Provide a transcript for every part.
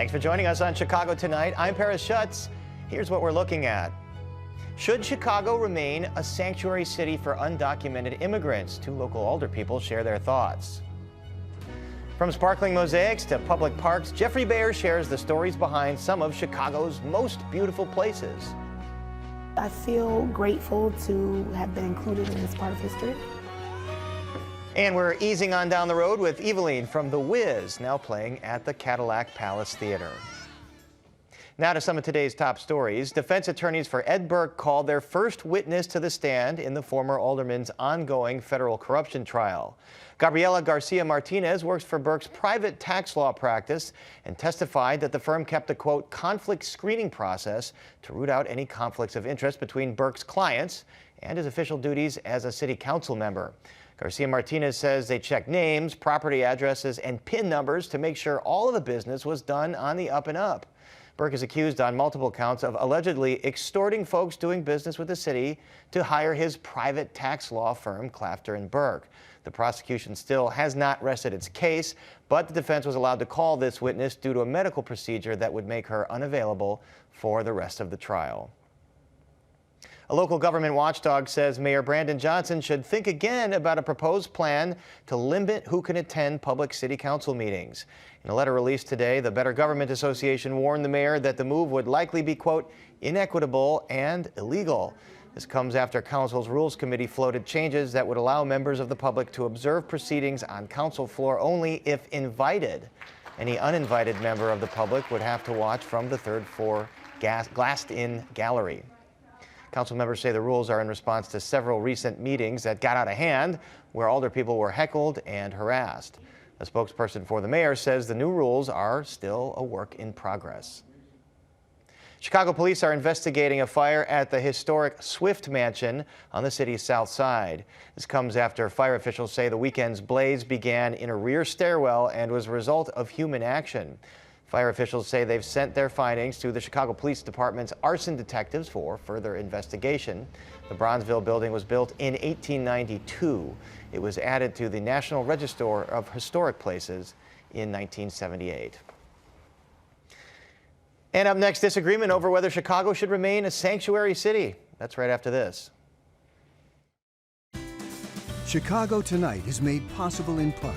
Thanks for joining us on Chicago Tonight. I'm Paris Schutz. Here's what we're looking at. Should Chicago remain a sanctuary city for undocumented immigrants? Two local alderpeople share their thoughts. From sparkling mosaics to public parks, Geoffrey Baer shares the stories behind some of Chicago's most beautiful places. I feel grateful to have been included in this part of history. And we're easing on down the road with Eveline from The Wiz, now playing at the Cadillac Palace Theater. Now to some of today's top stories. Defense attorneys for Ed Burke called their first witness to the stand in the former alderman's ongoing federal corruption trial. Gabriela Garcia Martinez works for Burke's private tax law practice and testified that the firm kept a, quote, conflict screening process to root out any conflicts of interest between Burke's clients and his official duties as a city council member. Garcia Martinez says they checked names, property addresses, and PIN numbers to make sure all of the business was done on the up and up. Burke is accused on multiple counts of allegedly extorting folks doing business with the city to hire his private tax law firm, Clafter and Burke. The prosecution still has not rested its case, but the defense was allowed to call this witness due to a medical procedure that would make her unavailable for the rest of the trial. A local government watchdog says Mayor Brandon Johnson should think again about a proposed plan to limit who can attend public city council meetings. In a letter released today, the Better Government Association warned the mayor that the move would likely be, quote, inequitable and illegal. This comes after council's Rules Committee floated changes that would allow members of the public to observe proceedings on council floor only if invited. Any uninvited member of the public would have to watch from the third floor glassed-in gallery. Council members say the rules are in response to several recent meetings that got out of hand, where alderpeople were heckled and harassed. A spokesperson for the mayor says the new rules are still a work in progress. Chicago police are investigating a fire at the historic Swift Mansion on the city's south side. This comes after fire officials say the weekend's blaze began in a rear stairwell and was a result of human action. Fire officials say they've sent their findings to the Chicago Police Department's arson detectives for further investigation. The Bronzeville building was built in 1892. It was added to the National Register of Historic Places in 1978. And up next, disagreement over whether Chicago should remain a sanctuary city. That's right after this. Chicago Tonight is made possible in part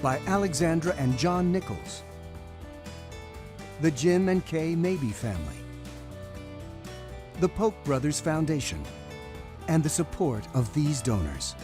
by Alexandra and John Nichols, the Jim and Kay Mabey family, the Polk Brothers Foundation, and the support of these donors.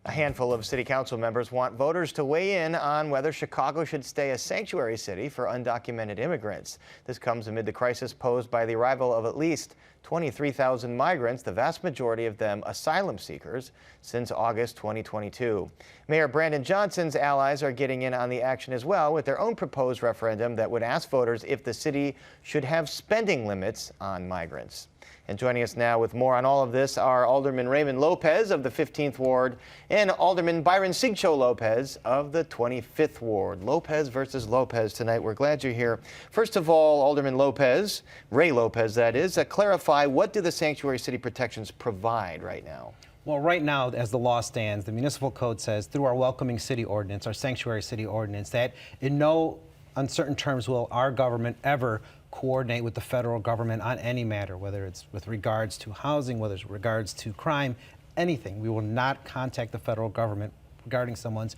A handful of city council members want voters to weigh in on whether Chicago should stay a sanctuary city for undocumented immigrants. This comes amid the crisis posed by the arrival of at least 23,000 migrants, the vast majority of them asylum seekers, since August 2022. Mayor Brandon Johnson's allies are getting in on the action as well with their own proposed referendum that would ask voters if the city should have spending limits on migrants. And joining us now with more on all of this are Alderman Raymond Lopez of the 15th Ward and Alderman Byron Sigcho Lopez of the 25th Ward. Lopez versus Lopez tonight. We're glad you're here. First of all, Alderman Lopez, Ray Lopez that is, clarify, what do the sanctuary city protections provide right now? Well, right now, as the law stands, the municipal code says through our welcoming city ordinance, our sanctuary city ordinance, that in no uncertain terms will our government ever coordinate with the federal government on any matter, whether it's with regards to housing, whether it's regards to crime, anything. We will not contact the federal government regarding someone's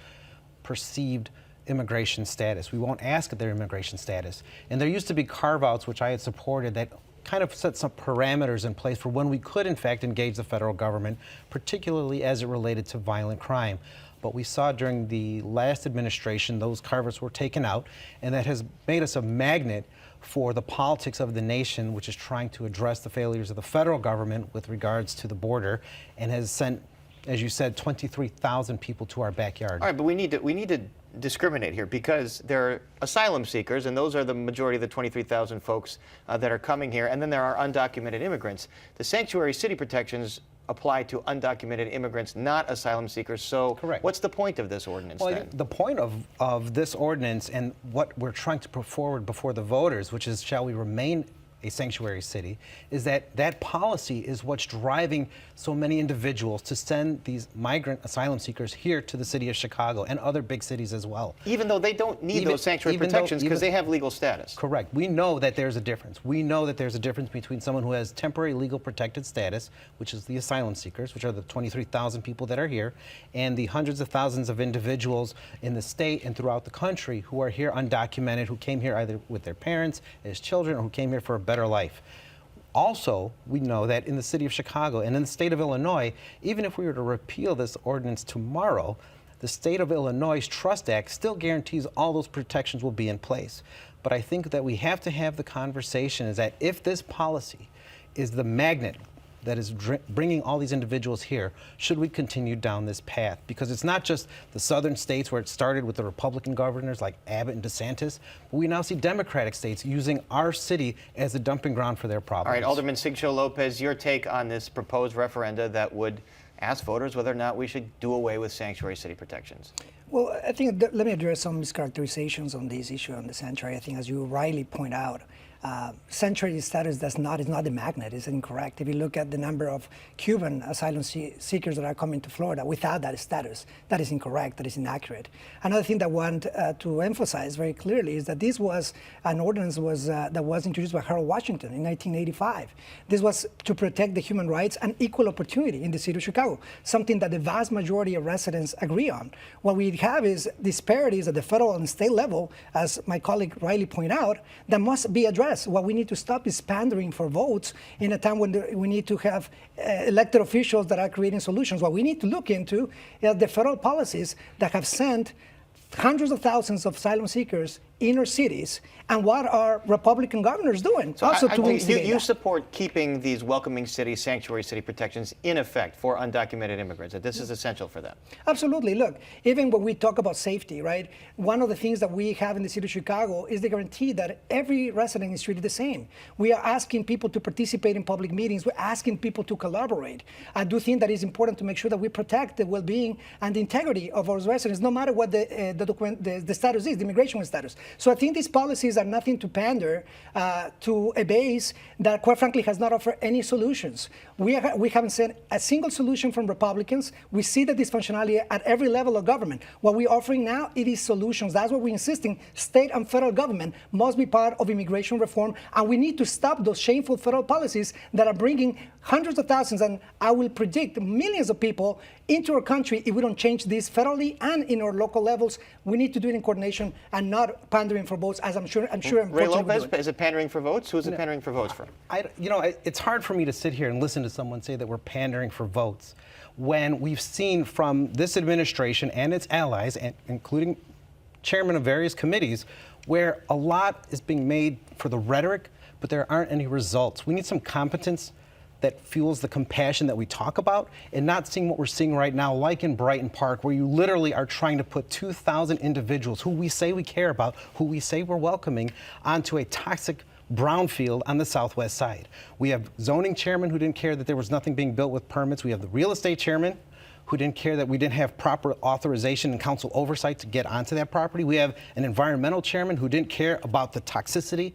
perceived immigration status. We won't ask their immigration status. And there used to be carve-outs, which I had supported, that kind of set some parameters in place for when we could, in fact, engage the federal government, particularly as it related to violent crime. But we saw during the last administration, those carve-outs were taken out, and that has made us a magnet for the politics of the nation, which is trying to address the failures of the federal government with regards to the border, and has sent, as you said, 23,000 people to our backyard. All right, but we need to discriminate here because there are asylum seekers, and those are the majority of the 23,000 folks that are coming here, and then there are undocumented immigrants. The sanctuary city protections apply to undocumented immigrants, not asylum seekers. So Correct. what's the point of this ordinance then? The point of this ordinance and what we're trying to put forward before the voters, which is shall we remain a sanctuary city, is that policy is what's driving so many individuals to send these migrant asylum seekers here to the city of Chicago and other big cities as well. Even though they don't need those sanctuary protections because they have legal status. Correct. We know that there's a difference. We know that there's a difference between someone who has temporary legal protected status, which is the asylum seekers, which are the 23,000 people that are here, and the hundreds of thousands of individuals in the state and throughout the country who are here undocumented, who came here either with their parents, as children, or who came here for a better life. Also, we know that in the city of Chicago and in the state of Illinois, even if we were to repeal this ordinance tomorrow, the state of Illinois' Trust Act still guarantees all those protections will be in place. But I think that we have to have the conversation is that if this policy is the magnet that is bringing all these individuals here, should we continue down this path? Because it's not just the southern states where it started with the Republican governors like Abbott and DeSantis, but we now see Democratic states using our city as a dumping ground for their problems. All right, Alderman Sigcho Lopez, your take on this proposed referenda that would ask voters whether or not we should do away with sanctuary city protections. Well, I think let me address some mischaracterizations on this issue on the sanctuary. I think, as you rightly point out, sanctuary status is not a magnet. It's incorrect. If you look at the number of Cuban asylum seekers that are coming to Florida without that status, that is incorrect. That is inaccurate. Another thing that I want to emphasize very clearly is that this was an ordinance that was introduced by Harold Washington in 1985. This was to protect the human rights and equal opportunity in the city of Chicago, something that the vast majority of residents agree on. What we have is disparities at the federal and state level, as my colleague rightly pointed out, that must be addressed. What we need to stop is pandering for votes in a time when we need to have elected officials that are creating solutions. What we need to look into is the federal policies that have sent hundreds of thousands of asylum seekers inner cities, and what are Republican governors doing? So also, you support keeping these welcoming city, sanctuary city protections in effect for undocumented immigrants, that this is essential for them? Absolutely. Look, even when we talk about safety, right, one of the things that we have in the city of Chicago is the guarantee that every resident is treated the same. We are asking people to participate in public meetings. We're asking people to collaborate. I do think that it's important to make sure that we protect the well-being and the integrity of our residents, no matter what the status is, the immigration status. So I think these policies are nothing to pander to a base that, quite frankly, has not offered any solutions. We haven't seen a single solution from Republicans. We see the dysfunctionality at every level of government. What we're offering now, it is solutions. That's what we're insisting. State and federal government must be part of immigration reform, and we need to stop those shameful federal policies that are bringing hundreds of thousands, and I will predict millions of people into our country if we don't change this federally and in our local levels. We need to do it in coordination and not pandering for votes, as I'm sure. Ray Lopez, is it pandering for votes? Who is it pandering for votes for? It's hard for me to sit here and listen to someone say that we're pandering for votes when we've seen from this administration and its allies, and including chairmen of various committees, where a lot is being made for the rhetoric, but there aren't any results. We need some competence that fuels the compassion that we talk about, and not seeing what we're seeing right now, like in Brighton Park, where you literally are trying to put 2,000 individuals who we say we care about, who we say we're welcoming, onto a toxic brownfield on the southwest side. We have zoning chairman who didn't care that there was nothing being built with permits. We have the real estate chairman who didn't care that we didn't have proper authorization and council oversight to get onto that property. We have an environmental chairman who didn't care about the toxicity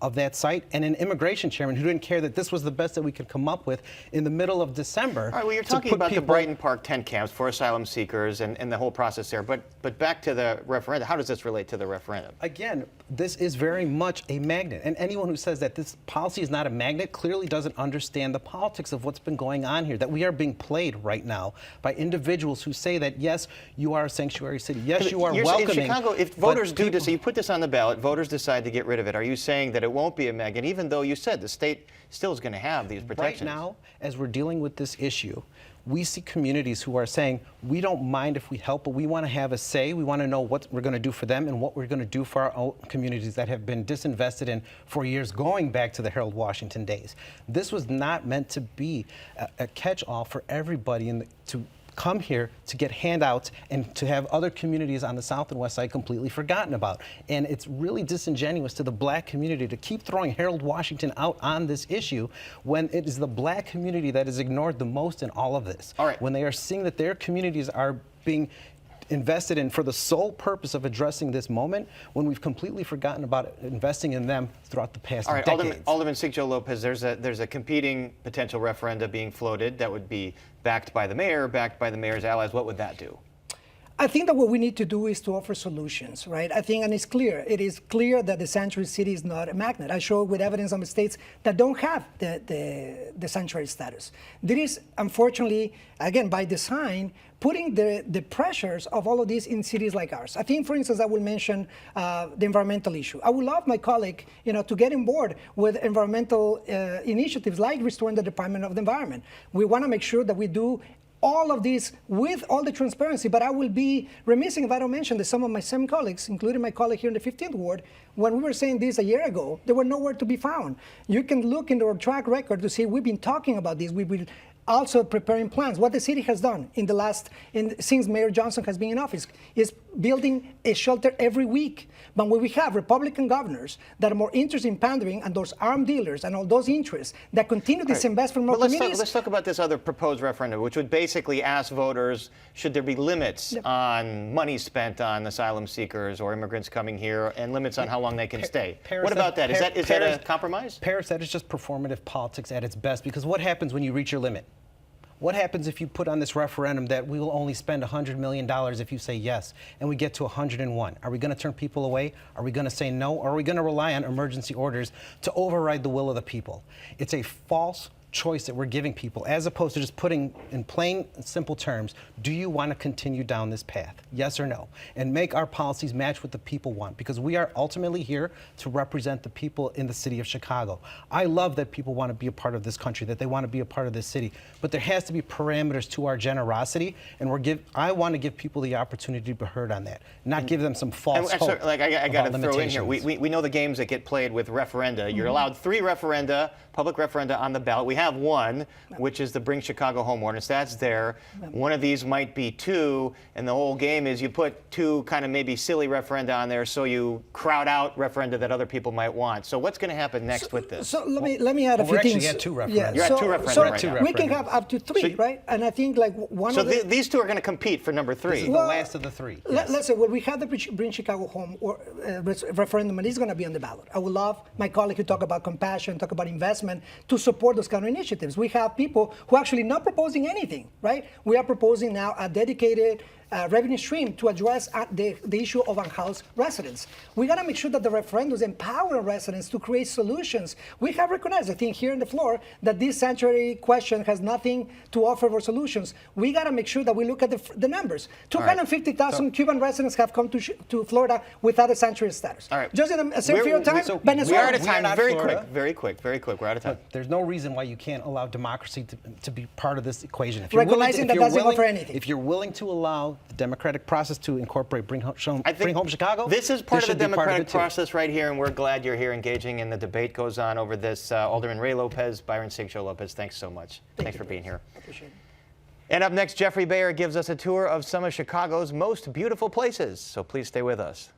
of that site, and an immigration chairman who didn't care that this was the best that we could come up with in the middle of December. All right, well, you're talking about the Brighton Park tent camps for asylum seekers and the whole process there, but back to the referendum. How does this relate to the referendum? Again, this is very much a magnet, and anyone who says that this policy is not a magnet clearly doesn't understand the politics of what's been going on here, that we are being played right now by individuals who say that, yes, you are a sanctuary city, yes, you are welcoming. In Chicago, if voters do this, you put this on the ballot, voters decide to get rid of it, are you saying that it won't be a magnet, even though you said the state still is going to have these protections? Right now, as we're dealing with this issue, we see communities who are saying, we don't mind if we help, but we want to have a say. We want to know what we're going to do for them and what we're going to do for our own communities that have been disinvested in for years, going back to the Harold Washington days. This was not meant to be a catch-all for everybody to come here to get handouts and to have other communities on the South and West Side completely forgotten about. And it's really disingenuous to the black community to keep throwing Harold Washington out on this issue when it is the black community that is ignored the most in all of this. All right. When they are seeing that their communities are being invested in for the sole purpose of addressing this moment, when we've completely forgotten about investing in them throughout the past decades. Alderman Sigcho Lopez, there's a competing potential referenda being floated that would be backed by the mayor, backed by the mayor's allies. What would that do? I think that what we need to do is to offer solutions, right? I think, and it's clear, it is clear that the sanctuary city is not a magnet. I show with evidence on the states that don't have the sanctuary status. There is, unfortunately, again, by design, putting the pressures of all of these in cities like ours. I think, for instance, I will mention the environmental issue. I would love my colleague, to get on board with environmental initiatives like restoring the Department of the Environment. We want to make sure that we do all of this with all the transparency, but I will be remiss if I don't mention that some of my same colleagues, including my colleague here in the 15th Ward, when we were saying this a year ago, they were nowhere to be found. You can look into our track record to see we've been talking about this. We've been also preparing plans. What the city has done since Mayor Johnson has been in office is building a shelter every week. But when we have Republican governors that are more interested in pandering and those armed dealers and all those interests that continue to disinvest from our communities. Let's talk about this other proposed referendum, which would basically ask voters, should there be limits on money spent on asylum seekers or immigrants coming here, and limits on how long they can stay? What about that? Is that a compromise? Paris, that is just performative politics at its best, because what happens when you reach your limit? What happens if you put on this referendum that we will only spend $100 million if you say yes, and we get to 101? Are we going to turn people away? Are we going to say no? Or are we going to rely on emergency orders to override the will of the people? It's a false choice that we're giving people, as opposed to just putting in plain and simple terms, do you want to continue down this path? Yes or no? And make our policies match what the people want, because we are ultimately here to represent the people in the city of Chicago. I love that people want to be a part of this country, that they want to be a part of this city, but there has to be parameters to our generosity, and I want to give people the opportunity to be heard on that, not give them some false hope. I got to throw in here, we know the games that get played with referenda. You're allowed 3 referenda, public referenda on the ballot. We have one, which is the Bring Chicago Home ordinance. That's there. One of these might be 2, and the whole game is you put 2 kind of maybe silly referenda on there, so you crowd out referenda that other people might want. So what's going to happen next with this? So let me add a few things. We're actually at 2 referenda. You're at 2 referenda right now. We can have up to 3, right? And I think like one of the... these 2 are going to compete for number 3. This is the last of the 3. Let's say, we have the Bring Chicago Home referendum, and it's going to be on the ballot. I would love my colleague to talk about compassion, talk about investment, to support those kind of initiatives. We have people who are actually not proposing anything, right? We are proposing now a dedicated revenue stream to address the issue of unhoused residents. We got to make sure that the referendums empower residents to create solutions. We have recognized, I think, here on the floor, that this sanctuary question has nothing to offer for solutions. We got to make sure that we look at the numbers. 250,000 Cuban residents have come to Florida without a sanctuary status. All right. Just in a certain period of time, Venezuela. We are out of time. Very quick. We're out of time. But there's no reason why you can't allow democracy to be part of this equation. If Recognizing that doesn't offer anything. If you're willing to allow the democratic process to incorporate Bring Home Chicago. This is part of the democratic process right here, and we're glad you're here engaging, and the debate goes on over this. Alderman Ray Lopez, Byron Sigcho Lopez, thanks so much. Thanks for being here. I appreciate it. And up next, Geoffrey Baer gives us a tour of some of Chicago's most beautiful places, so please stay with us.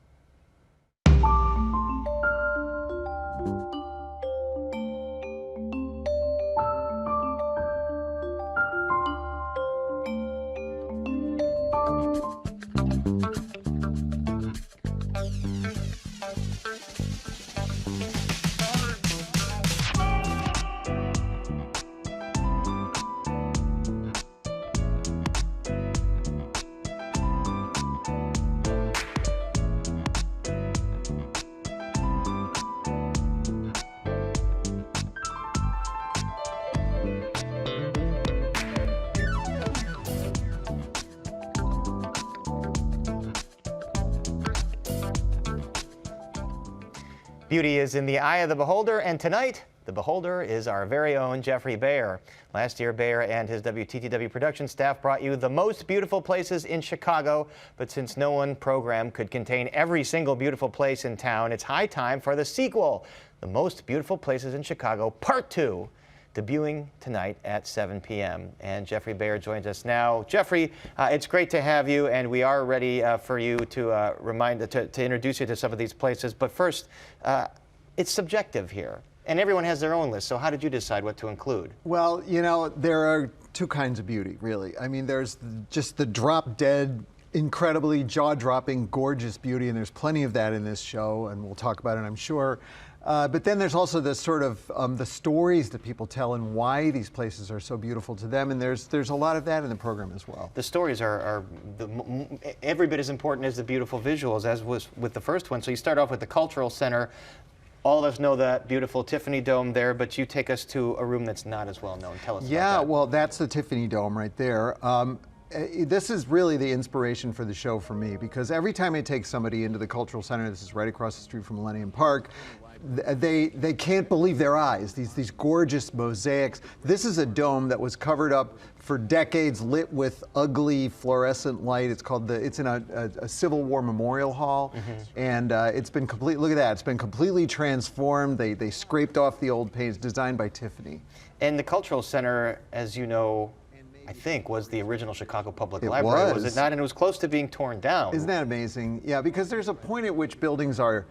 Beauty is in the eye of the beholder, and tonight, the beholder is our very own Geoffrey Baer. Last year, Baer and his WTTW production staff brought you the most beautiful places in Chicago, but since no one program could contain every single beautiful place in town, it's high time for the sequel, The Most Beautiful Places in Chicago, Part 2. debuting tonight at 7 p.m. And Geoffrey Baer joins us now. Geoffrey, it's great to have you, and we are ready for you to to introduce you to some of these places. But first, it's subjective here, and everyone has their own list. So how did you decide what to include? Well, you know, there are two kinds of beauty, really. I mean, there's just the drop-dead, incredibly jaw-dropping, gorgeous beauty, and there's plenty of that in this show, and we'll talk about it, I'm sure. But then there's also the sort of the stories that people tell and why these places are so beautiful to them, and there's a lot of that in the program as well. The stories are every bit as important as the beautiful visuals, as was with the first one. So you start off with the Cultural Center. All of us know that beautiful Tiffany Dome there, but you take us to a room that's not as well known. Tell us about that. Yeah, well, that's the Tiffany Dome right there. This is really the inspiration for the show for me, because every time I take somebody into the Cultural Center, this is right across the street from Millennium Park, they can't believe their eyes, these gorgeous mosaics. This is a dome that was covered up for decades, lit with ugly fluorescent light. It's in a Civil War memorial hall, and it's been look at that, it's been completely transformed. They scraped off the old paints, designed by Tiffany. And the Cultural Center, as you know, I think, was the original Chicago Public Library, was it not? And it was close to being torn down. Isn't that amazing? Yeah, because there's a point at which buildings are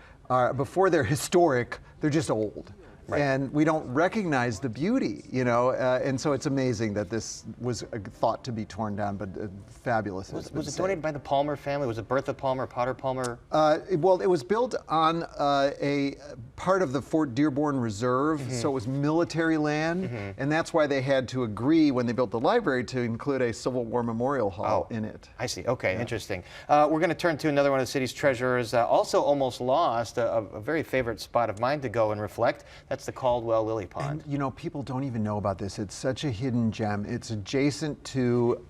before they're historic, they're just old. Right. And we don't recognize the beauty, you know, and so it's amazing that this was thought to be torn down, but fabulous. Was it donated by the Palmer family? Was it Bertha Palmer, Potter Palmer? Well, it was built on a part of the Fort Dearborn Reserve, so it was military land, and that's why they had to agree when they built the library to include a Civil War memorial hall in it. I see. Okay, interesting. We're going to turn to another one of the city's treasures, also almost lost, a very favorite spot of mine to go and reflect. That's the Caldwell Lily Pond. And, you know, people don't even know about this. It's such a hidden gem. It's adjacent to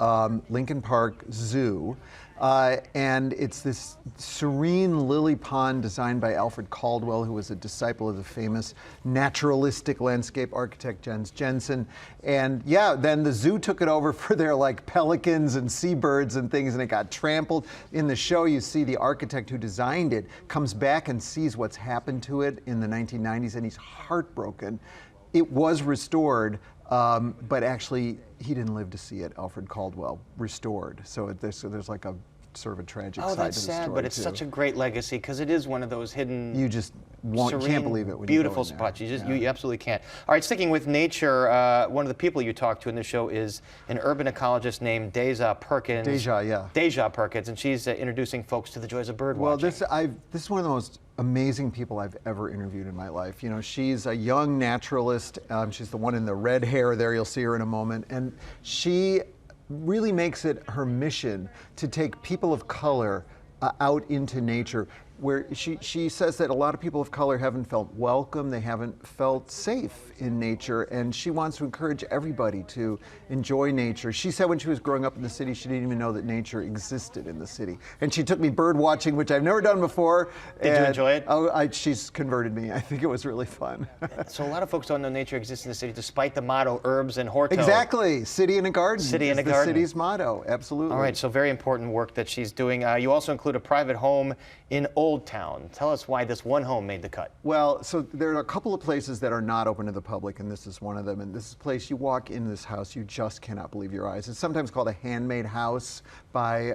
Lincoln Park Zoo, and it's this serene lily pond designed by Alfred Caldwell, who was a disciple of the famous naturalistic landscape architect Jens Jensen. And yeah, then the zoo took it over for their like pelicans and seabirds and things, and it got trampled. In the show, you see the architect who designed it comes back and sees what's happened to it in the 1990s, and he's heartbroken. It was restored, but actually he didn't live to see it, Alfred Caldwell, restored. So there's like a sort of a tragic side to the story. Oh, that's sad, but it's such a great legacy, because it is one of those hidden, you just can't believe it when beautiful you go in spots. You absolutely can't. All right, sticking with nature, one of the people you talk to in the show is an urban ecologist named Deja Perkins. Deja Perkins, and she's introducing folks to the joys of bird watching. Well, this is one of the most amazing people I've ever interviewed in my life. You know, she's a young naturalist. She's the one in the red hair there. You'll see her in a moment, and she really makes it her mission to take people of color out into nature, where she says that a lot of people of color haven't felt welcome, they haven't felt safe in nature, and she wants to encourage everybody to enjoy nature. She said when she was growing up in the city, she didn't even know that nature existed in the city. And she took me bird watching, which I've never done before. Did you enjoy it? Oh, she's converted me. I think it was really fun. So a lot of folks don't know nature exists in the city, despite the motto, herbs and horto. Exactly, city in a garden. City in a garden. The city's motto, absolutely. All right, so very important work that she's doing. You also include a private home in Old Town. Tell us why this one home made the cut. Well, so there are a couple of places that are not open to the public, and this is one of them. And this is a place, you walk in this house, you just cannot believe your eyes. It's sometimes called a handmade house by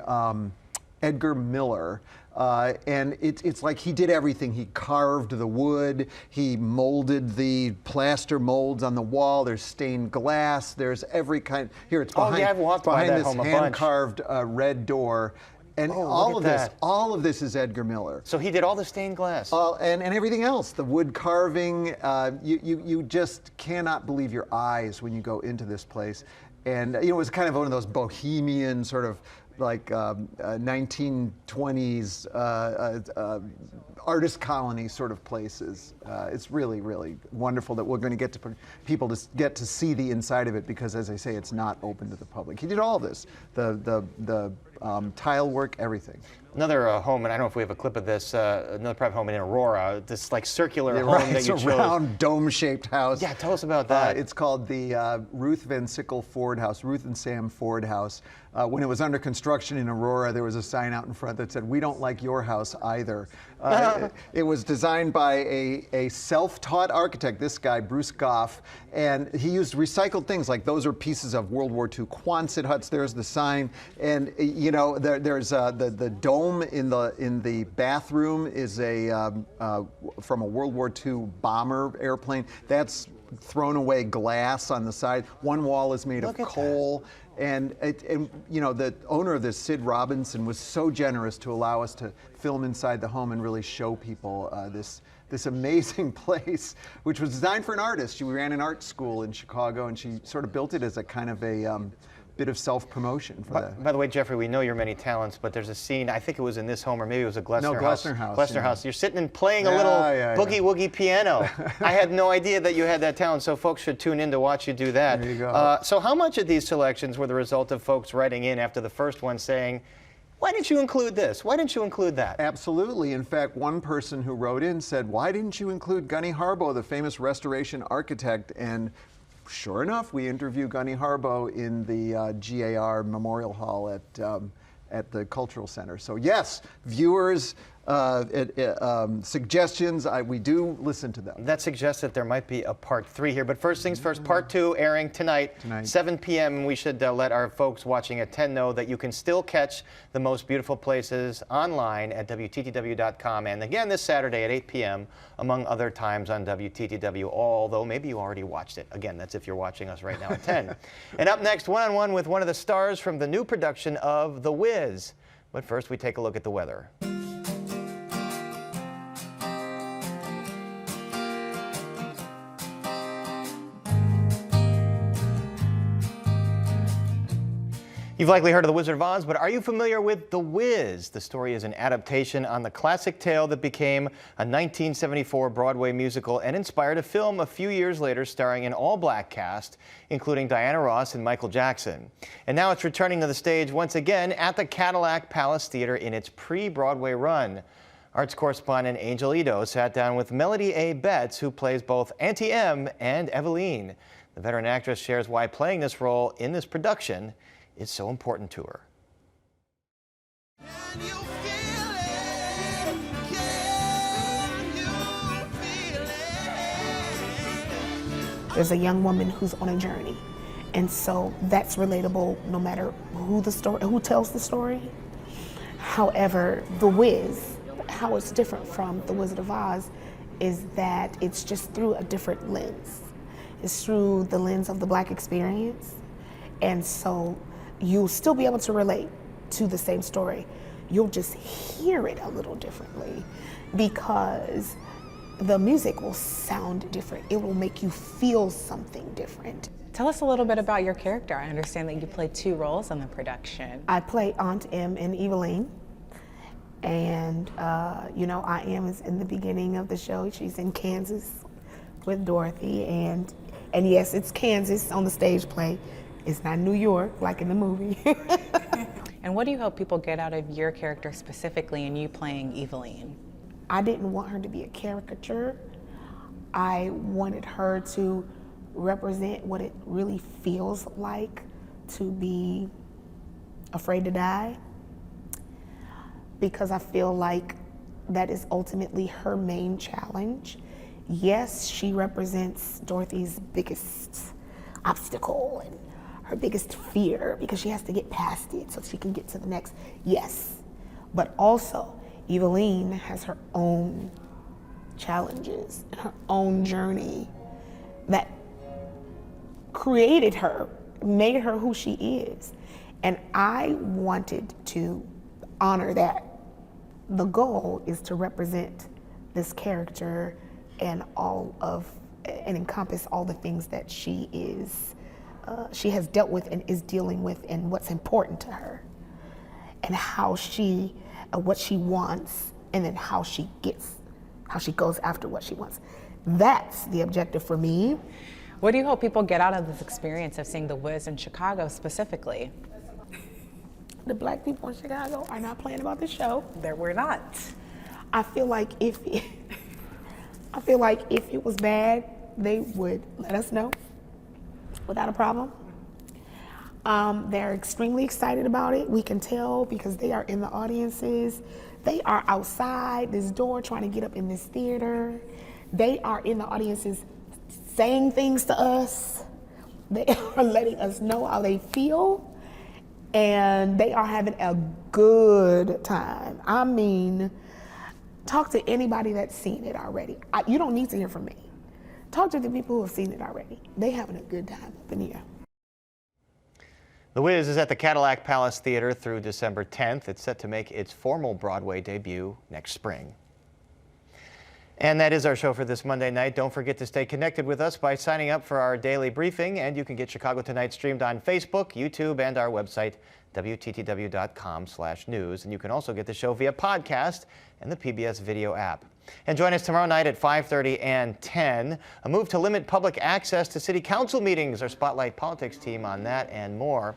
Edgar Miller. And it's like he did everything. He carved the wood, he molded the plaster molds on the wall, there's stained glass, there's every kind. Here, it's behind, I've walked by that home a bunch. Hand-carved red door. And all of this is Edgar Miller. So he did all the stained glass. And everything else, the wood carving. You just cannot believe your eyes when you go into this place. And you know, it was kind of one of those bohemian sort of like 1920s artist colony sort of places. It's really, really wonderful that we're going to get to people to get to see the inside of it, because, as I say, it's not open to the public. He did all this, the tile work, everything. Another home, and I don't know if we have a clip of this, another private home in Aurora, this like circular home Right, that you it's chose. a round dome-shaped house. Yeah, tell us about that. It's called the Ruth Van Sickle Ford House, Ruth and Sam Ford House. When it was under construction in Aurora, there was a sign out in front that said, "We don't like your house either." It was designed by a self-taught architect, this guy, Bruce Goff, and he used recycled things, like those are pieces of World War II Quonset huts. There's the sign, and you know, there's the dome in the bathroom is from a World War II bomber airplane. That's thrown away glass on the side. One wall is made of coal. And you know, the owner of this, Sid Robinson, was so generous to allow us to film inside the home and really show people this amazing place, which was designed for an artist. She ran an art school in Chicago, and she sort of built it as a kind of a bit of self-promotion for that. By the way, Geoffrey, we know your many talents, but there's a scene, I think it was in this home, or maybe it was a Glessner house. No, Glessner House. Glessner House. You're sitting and playing a little boogie-woogie piano. I had no idea that you had that talent, so folks should tune in to watch you do that. There you go. So how much of these selections were the result of folks writing in after the first one saying, why didn't you include this? Why didn't you include that? Absolutely. In fact, one person who wrote in said, why didn't you include Gunny Harbaugh, the famous restoration architect? And sure enough, we interview Gunny Harbaugh in the GAR Memorial Hall at the Cultural Center. So yes, viewers, suggestions, we do listen to them. That suggests that there might be a part 3 here. But first things first, part 2 airing tonight. 7 p.m. We should let our folks watching at 10 know that you can still catch the most beautiful places online at WTTW.com. And again, this Saturday at 8 p.m., among other times on WTTW, although maybe you already watched it. Again, that's if you're watching us right now at 10. And up next, one-on-one with one of the stars from the new production of The Wiz. But first, we take a look at the weather. You've likely heard of The Wizard of Oz, but are you familiar with The Wiz? The story is an adaptation on the classic tale that became a 1974 Broadway musical and inspired a film a few years later starring an all-black cast, including Diana Ross and Michael Jackson. And now it's returning to the stage once again at the Cadillac Palace Theater in its pre-Broadway run. Arts correspondent Angel Ito sat down with Melody A. Betts, who plays both Auntie Em and Eveline. The veteran actress shares why playing this role in this production is so important to her. There's a young woman who's on a journey, and so that's relatable no matter who tells the story. However, The Wiz, how it's different from The Wizard of Oz is that it's just through a different lens. It's through the lens of the Black experience, and so you'll still be able to relate to the same story. You'll just hear it a little differently because the music will sound different. It will make you feel something different. Tell us a little bit about your character. I understand that you play 2 roles in the production. I play Aunt Em and Eveline. And, you know, Aunt Em is in the beginning of the show. She's in Kansas with Dorothy. And yes, it's Kansas on the stage play. It's not New York, like in the movie. And what do you hope people get out of your character specifically and you playing Eveline? I didn't want her to be a caricature. I wanted her to represent what it really feels like to be afraid to die, because I feel like that is ultimately her main challenge. Yes, she represents Dorothy's biggest obstacle and her biggest fear because she has to get past it so she can get to the next. Yes, but also Eveline has her own challenges and her own journey that created her, made her who she is. And I wanted to honor that. The goal is to represent this character and encompass all the things that she has dealt with and is dealing with, and what's important to her, and what she wants, and then how she goes after what she wants. That's the objective for me. What do you hope people get out of this experience of seeing The Wiz in Chicago specifically? the black people in Chicago are not playing about the show. There we're not. I feel like if it was bad, they would let us know without a problem. They're extremely excited about it. We can tell because they are in the audiences. They are outside this door trying to get up in this theater. They are in the audiences saying things to us. They are letting us know how they feel. And they are having a good time. I mean, talk to anybody that's seen it already. You don't need to hear from me. Talk to the people who have seen it already. They having a good time up in here. The Wiz is at the Cadillac Palace Theater through December 10th. It's set to make its formal Broadway debut next spring. And that is our show for this Monday night. Don't forget to stay connected with us by signing up for our daily briefing, and you can get Chicago Tonight streamed on Facebook, YouTube, and our website, WTTW.com/news. And you can also get the show via podcast and the PBS video app. And join us tomorrow night at 5:30 and 10. A move to limit public access to city council meetings. Our Spotlight Politics team on that and more.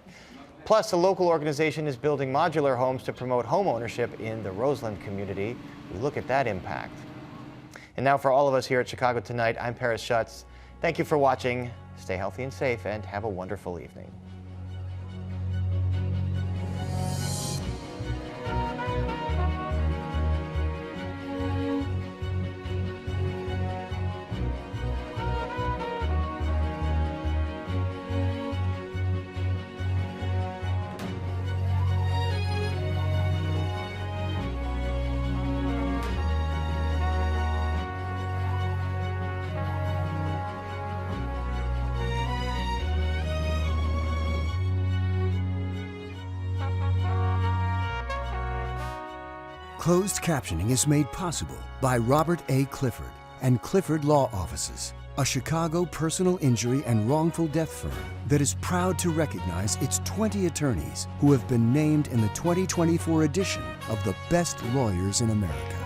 Plus, a local organization is building modular homes to promote home ownership in the Roseland community. We look at that impact. And now for all of us here at Chicago Tonight, I'm Paris Schutz. Thank you for watching. Stay healthy and safe, and have a wonderful evening. Closed captioning is made possible by Robert A. Clifford and Clifford Law Offices, a Chicago personal injury and wrongful death firm that is proud to recognize its 20 attorneys who have been named in the 2024 edition of the Best Lawyers in America.